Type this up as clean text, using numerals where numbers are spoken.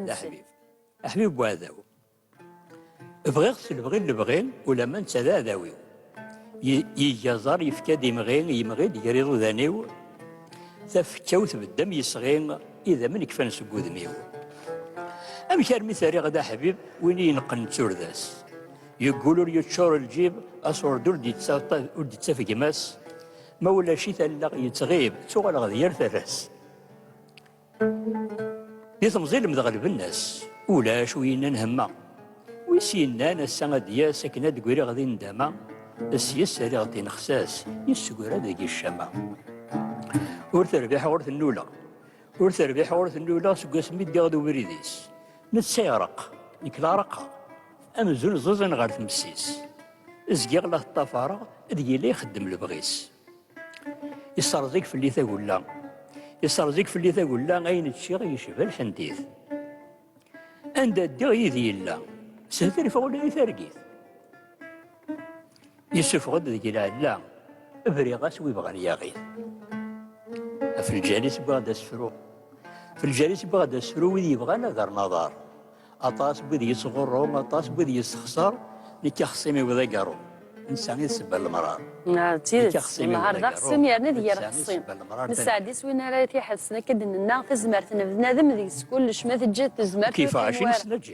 لا حبيب حبيب بواذاو بغي اللي بغين ولا ما انت ذا ذاوي يجازر يفكاد يمغي يريض ذانيو تفكاوت بالدم يصغين اذا من كفان سكو ذميو ام كان مثالي غدا حبيب وين ينقن تسورداس يقولوا لي تشور الجيب اصور دول دي تسافق ماس ما ولا شي ثلا يتغيب تغلى غادي يرث الراس يتمزيل مدغلب الناس ولاش وين نهما ويسينا نسا ديا ساكنه تقولي غادي ندما السياس اللي غادي نخساس يسكر هذاك الشمع ورث ربيح ورث النوله ورث ربيح ورث النوله سكاس ميدي غادي بريديس نتسيرق نكلا رقه امزون زوزن غير تمسيس ازكيغ له الطفاره ديال اللي يخدم البغيس يسترزيك في اللي تقول يسترزيك في اللي تقول لا اين تشي يشبه الحنديث عند الدغ يدي لا سهتري فوق يثرقيث يوسف غد ذيك لا ابريغاس ويبغى يغيث في الجالس بغا سفرو في الجالس بغا سفرو وذي يبغى نظر نظر اطاس بذي يصغر اطاس بذي يستخسر لكي خصيمي وذا قارو انسان يسبر المرار تيرس النهار دا خصم يعني ديال خصيم نسعديس وين راه تيحسنا كدنا تزمرت بنادم ذيك كلش ما تجي تزمرت كيف عايشين سنجي